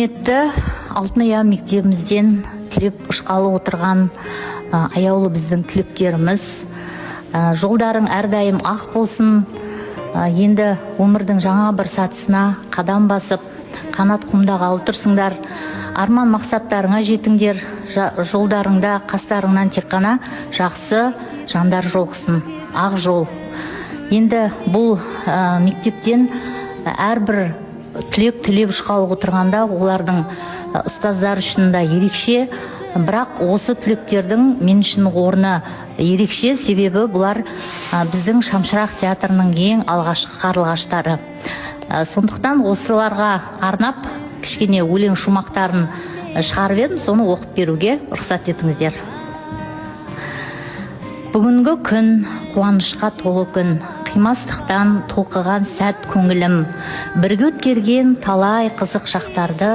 Құрметті Алтын Ұя мектебімізден түлеп ұшқалы отырған аяулы біздің түлектеріміз, жолдарың әрдайым ақ болсын. Енді өмірдің жаңа бір сатысына қадам басып, қанат құмдағалы тұрсыңдар. Арман мақсаттарыңа жетіңдер. Жолдарыңда қастарыңнан тек қана жақсы жандар жолқсын, ақ жол. Енді бұл мектептен әрбір түлеп ұшқалы отырғанда олардың ұстаздар үшін да ерекше, бірақ осы түлектердің мен үшін орны ерекше, себебі бұлар біздің Шамшырақ театрының ең алғашқы қарлығаштары. Сондықтан осыларға арнап кішкене өлең шумақтарын шығарып едім, соны оқып беруге рұқсат етіңіздер. Бүгінгі күн қуанышқа толы күн, қимастықтан толқыған сәт көңілім, бірге өткерген талай қызық шақтарды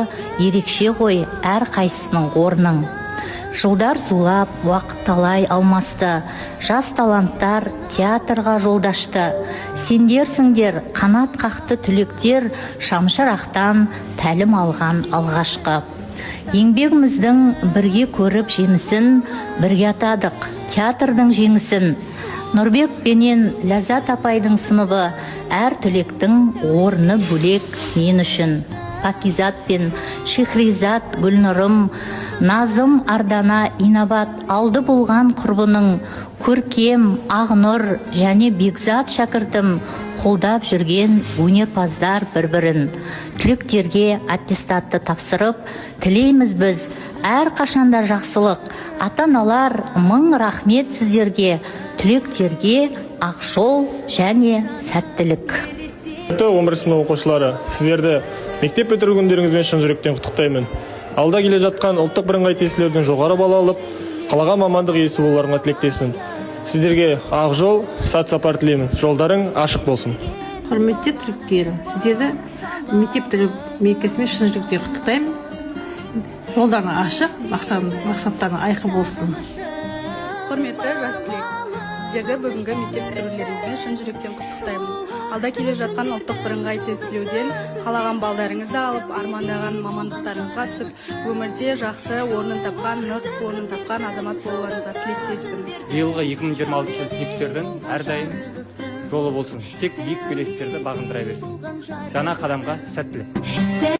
ерекше ғой әр қайсының орның. Жылдар зулап, уақыт талай алмасты, жас таланттар театрға жолдашты. Сендерсіңдер қанат қақты түлектер, Шамшырақтан тәлім алған алғашқы. Еңбегіміздің бірге көріп жемісін, бірге атадық театрдың жеңісін. Нұрбек пенен Ләззат апайдың сыныбы, әр түлектің орны бөлек мен үшін. Пакизат пен Шехризат Гүлнұрым, Назым Ардана Инабат алды болған құрбының, Көркем, Ағнұр және Бекзат шәкіртім қолдап жүрген өнерпаздар бір-бірін. Түлектерге аттестатты тапсырып, тілейміз біз әр қашанда жақсылық. Ата-аналар мың рахмет сіздерге, түлектерге ақ жол және сәттілік. 11 сынып оқушылары, сіздерді мектеп бітіру күндеріңізбен шын жүректен құттықтаймын. Алда келе жатқан ұлттық бірыңғай тестілеуден жоғары балл алып, қалаған мамандық иесі болуларыңа тілектеспін. Сіздерге ақ жол, сәт сапар тілеймін. Жолдарың ашық болсын. Құрметті түлектер, сіздерді мектептің мерекесімен шын жүректен құттықтаймын. Жолдарың ашық, мақсаттарың айқын болсын. Құрметті жас түлек, сіздерді бүгінгі мектеп бітірулеріңізбен шын жүректен құттықтаймын. Алда келе жатқан ұлттық бірыңғай тестілеуден қалаған балдарыңызды алып, армандаған мамандықтарыңызға түсіп, өмірде жақсы орнын тапқан, нық орнын тапқан азамат болуларыңызға тілектеспін. Биылғы 2026 жылы түлектердің әрдайым жолы болсын. Тек биік белестерді бағындыра берсін. Жаңа қадамға сәттілік.